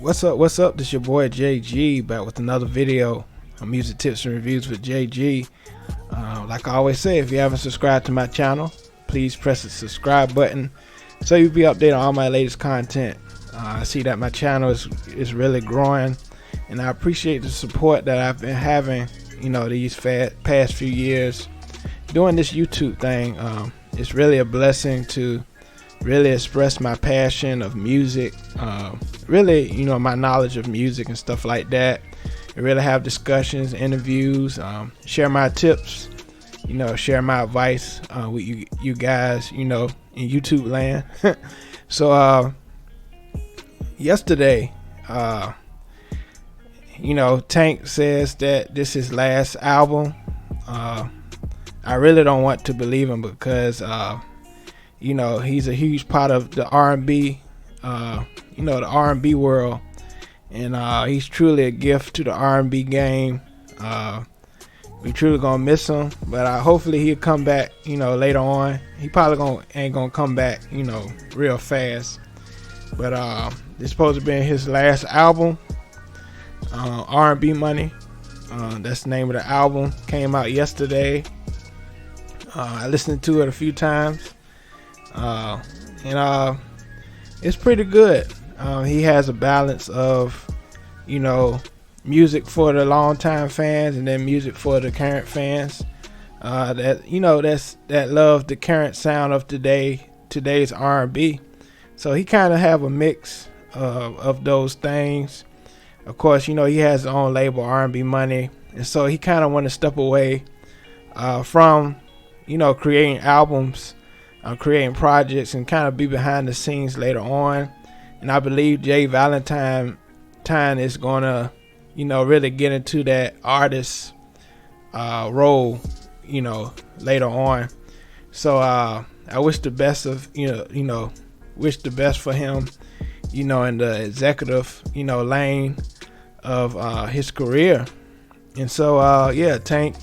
What's up? This your boy JG back with another video on music tips and reviews with JG. Like I always say, if you haven't subscribed to my channel, please press the subscribe button so you'll be updated on all my latest content. I see that my channel is really growing, and I appreciate the support that I've been having, these past few years doing this YouTube thing. It's really a blessing to really express my passion of music, really, my knowledge of music and stuff like that, and really have discussions, interviews, share my tips, share my advice with you guys, in YouTube land. So yesterday, Tank says that this is his last album. I really don't want to believe him because he's a huge part of the R&B, the R&B world, and he's truly a gift to the R&B game. We truly gonna miss him, but hopefully he'll come back, later on. He probably ain't gonna come back, real fast. But it's supposed to be his last album, R&B Money. That's the name of the album. Came out yesterday. I listened to it a few times. And it's pretty good. He has a balance of, music for the longtime fans and then music for the current fans. That love the current sound of today's R&B. So he kind of have a mix of those things. Of course, he has his own label, R&B Money, and so he kind of want to step away from, creating albums. Creating projects and kind of be behind the scenes later on. And I believe Jay Valentine is gonna, really get into that artist role, later on. So I wish the best wish the best for him, in the executive, lane of his career. And so Tank,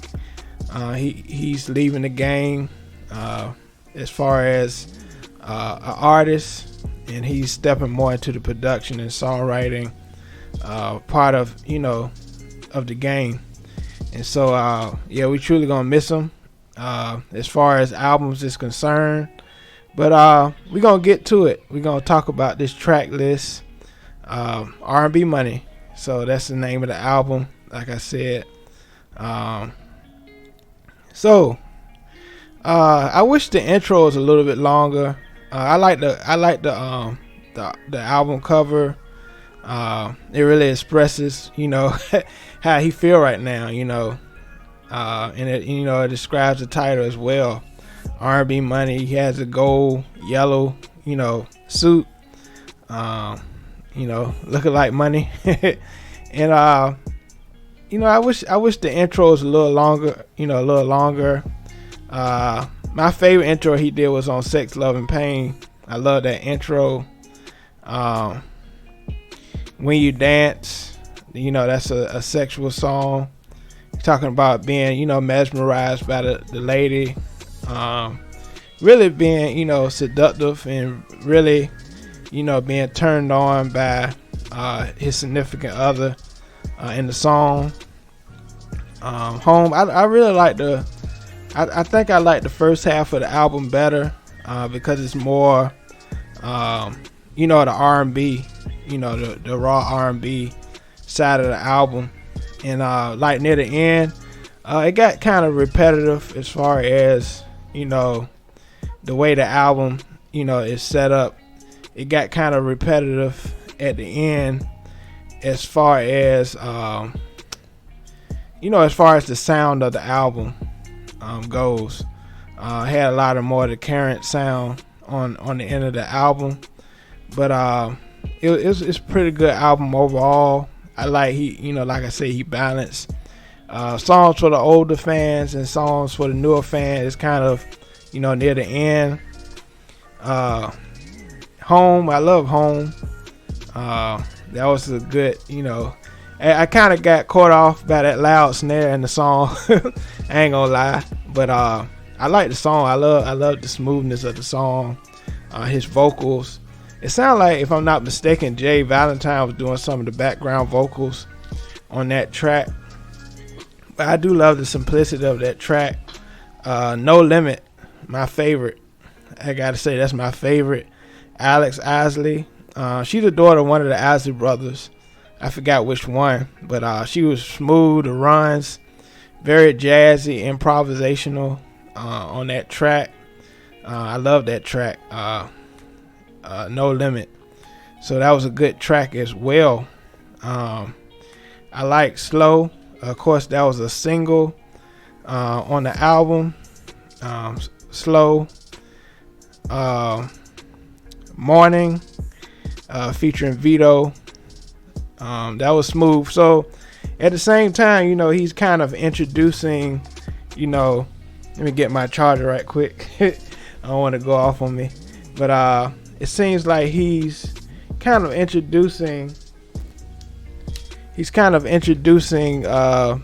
he's leaving the game. As far as an artist, and he's stepping more into the production and songwriting part of of the game. And so we truly gonna miss him as far as albums is concerned. But we're gonna get to it. We're gonna talk about this track list, R&B Money. So that's the name of the album, like I said. I wish the intro was a little bit longer. I like the album cover. It really expresses, how he feel right now, and it describes the title as well. R&B Money. He has a gold, yellow, suit, looking like money. And I wish the intro was a little longer. My favorite intro he did was on Sex, Love, and Pain. I love that intro. When You Dance, that's a sexual song. Talking about being, mesmerized by the lady. Really being, seductive and really, being turned on by his significant other in the song. Home, I really like I think I like the first half of the album better because it's more, the R&B, the raw R&B side of the album. And like near the end, it got kind of repetitive as far as, the way the album, is set up. It got kind of repetitive at the end as far as, as far as the sound of the album goes. Had a lot of more of the current sound on the end of the album, but it's a pretty good album overall. I like like I say, he balanced songs for the older fans and songs for the newer fans. It's kind of near the end. Home, I love Home. That was a good, I kind of got caught off by that loud snare in the song. I ain't gonna lie, but I like the song. I love the smoothness of the song. His vocals, It sounded like, if I'm not mistaken, Jay Valentine was doing some of the background vocals on that track. But I do love the simplicity of that track. No Limit, my favorite. I gotta say, that's my favorite. Alex Isley. She's the daughter of one of the Isley brothers. I forgot which one, but she was smooth. The runs, very jazzy, improvisational on that track. I love that track. No Limit. So that was a good track as well. I like Slow. Of course, that was a single on the album. Slow. Morning, featuring Vito. That was smooth. So at the same time, he's kind of introducing, let me get my charger right quick. I don't want to go off on me. But it seems like he's kind of introducing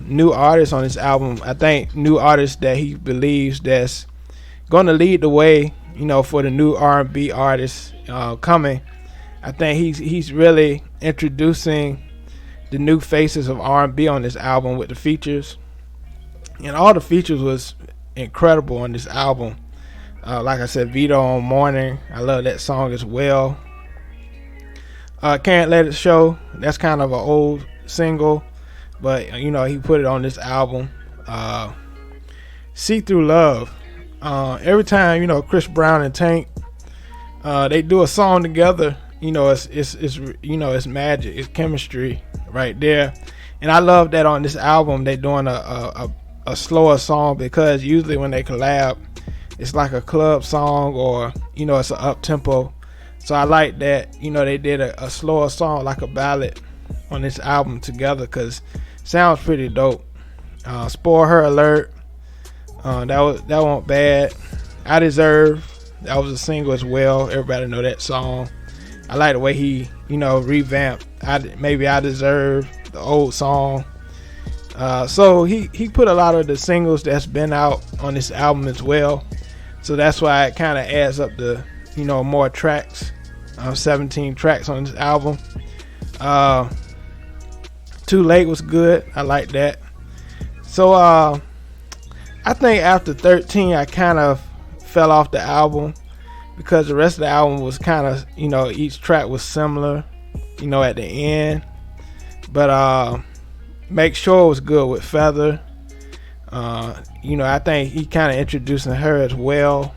new artists on this album. I think new artists that he believes that's going to lead the way, for the new R&B artists coming. I think he's really introducing the new faces of R&B on this album with the features. And all the features was incredible on this album. Like I said, Vito on Morning. I love that song as well. Can't Let It Show. That's kind of an old single, but he put it on this album. See Through Love. Every time Chris Brown and Tank they do a song together, it's magic. It's chemistry right there. And I love that on this album they're doing a slower song, because usually when they collab, it's like a club song or it's an up tempo. So I like that they did a slower song, like a ballad, on this album together, because it sounds pretty dope. Spoil Her Alert, that wasn't bad. I Deserve, that was a single as well. Everybody know that song. I like the way he revamped Maybe I Deserve, the old song. So he put a lot of the singles that's been out on this album as well. So that's why it kind of adds up to more tracks. 17 tracks on this album. Too Late was good. I like that. So I think after 13 I kind of fell off the album, because the rest of the album was kind of each track was similar at the end. But Make Sure was good with Feather. I think he kind of introducing her as well.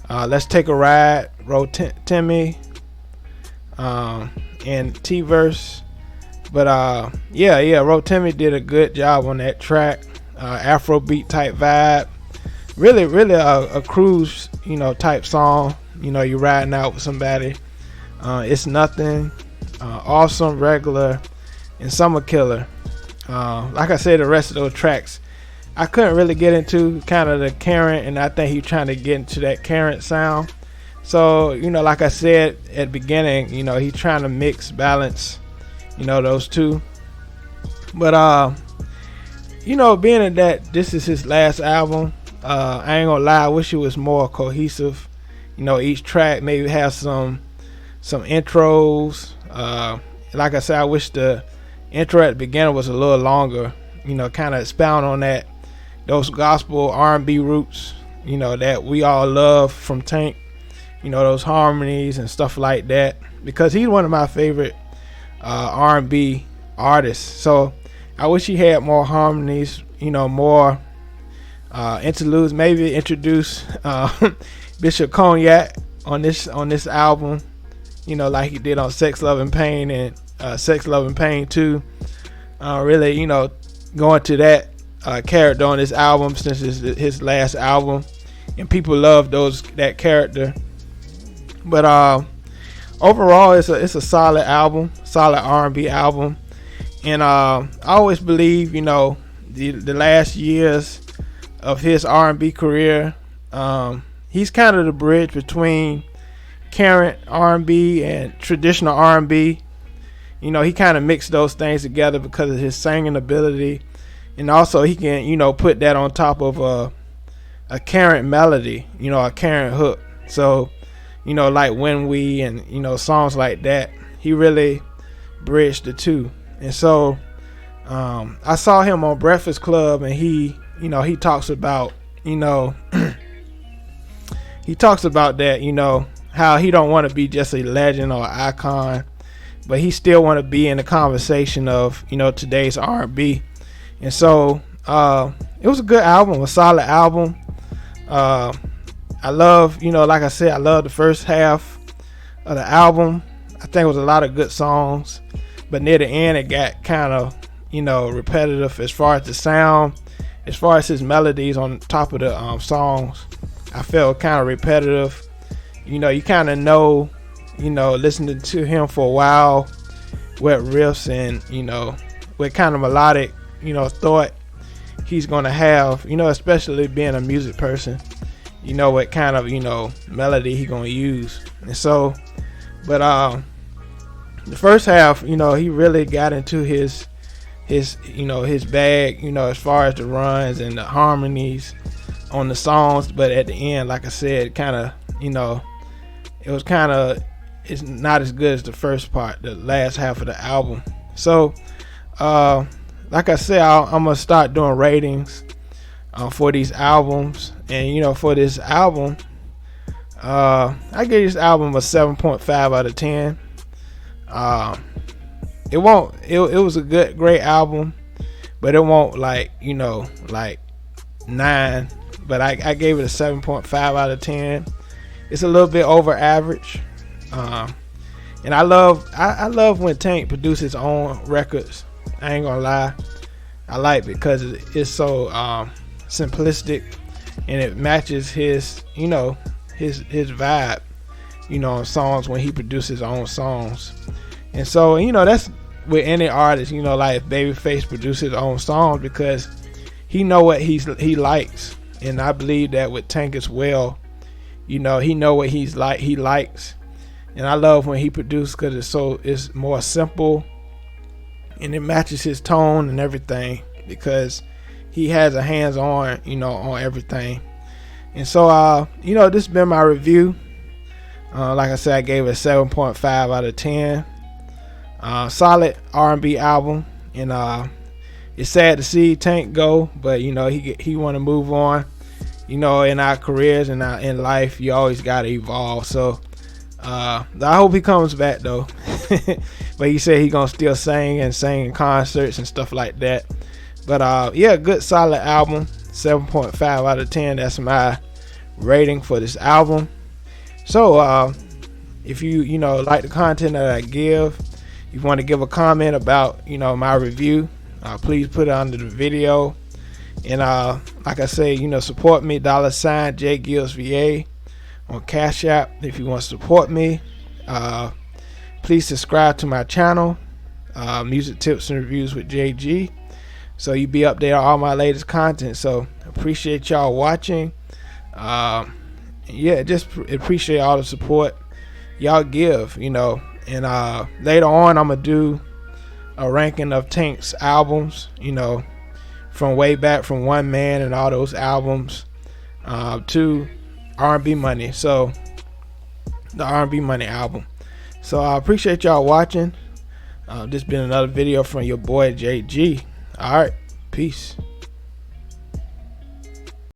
Let's Take a Ride, Rotimi, and T-Verse. But Rotimi did a good job on that track. Afrobeat type vibe. Really a cruise, type song. You're riding out with somebody. It's Nothing, Awesome, Regular, and Summer Killer. Like I said, the rest of those tracks I couldn't really get into, kind of the current, and I think he's trying to get into that current sound. So, like I said at the beginning, he's trying to mix, balance, those two. But, being that this is his last album, I ain't gonna lie, I wish it was more cohesive. Each track maybe have some intros. Like I said, I wish the intro at the beginning was a little longer, kind of expound on those gospel R&B roots, that we all love from Tank, those harmonies and stuff like that, because he's one of my favorite R&B artists. So I wish he had more harmonies, more interludes, maybe introduce Bishop Cognac on this album, like he did on Sex, Love and Pain and Sex, Love and Pain 2. Really, going to that character on this album, since it's his last album, and people love that character. But overall, it's a solid album, solid R&B album. And I always believe, the last years of his R&B career, he's kind of the bridge between current R&B and traditional R&B. He kind of mixed those things together because of his singing ability, and also he can put that on top of a current melody, a current hook. So like When We and songs like that. He really bridged the two. And so I saw him on Breakfast Club, and he talks about he talks about that, how he don't want to be just a legend or icon, but he still want to be in the conversation of today's R&B. And so it was a good album, a solid album. I love, like I said, I love the first half of the album. I think it was a lot of good songs, but near the end it got kind of repetitive as far as the sound, as far as his melodies on top of the songs. I felt kind of repetitive. You kind of listening to him for a while, what riffs and what kind of melodic thought he's gonna have, especially being a music person, what kind of melody he gonna use. And so, but the first half, he really got into his bag, as far as the runs and the harmonies on the songs. But at the end, like I said, kind of it's not as good as the first part, the last half of the album. So like I said, I'm gonna start doing ratings for these albums. And for this album, I gave this album a 7.5 out of 10. It was a great album, but it won't like 9. But I gave it a 7.5 out of 10. It's a little bit over average. And I love when Tank produces his own records. I ain't gonna lie, I like it because it's so simplistic, and it matches his vibe, on songs when he produces his own songs. And so that's with any artist, like Babyface produces his own songs because he know what he likes, and I believe that with Tank as well. He know what he likes, and I love when he produces because it's more simple, and it matches his tone and everything because he has a hands-on, on everything. And so, this has been my review. Like I said, I gave it a 7.5 out of 10. Solid R&B album, and it's sad to see Tank go, but he want to move on. In our careers and in life, you always got to evolve. So I hope he comes back though. But he said he gonna still sing in concerts and stuff like that. But yeah, good solid album. 7.5 out of 10. That's my rating for this album. So if you like the content that I give, if you want to give a comment about my review, please put it under the video. And like I say, support me, $ J Gills VA on Cash App if you want to support me. Please subscribe to my channel, Music Tips and Reviews with JG, so you be updated on all my latest content. So appreciate y'all watching. Yeah, just appreciate all the support y'all give, and later on I'm gonna do a ranking of Tank's albums, from way back from One Man and all those albums to R&B Money. So the R&B Money album. So I appreciate y'all watching. This been another video from your boy JG. All right, peace.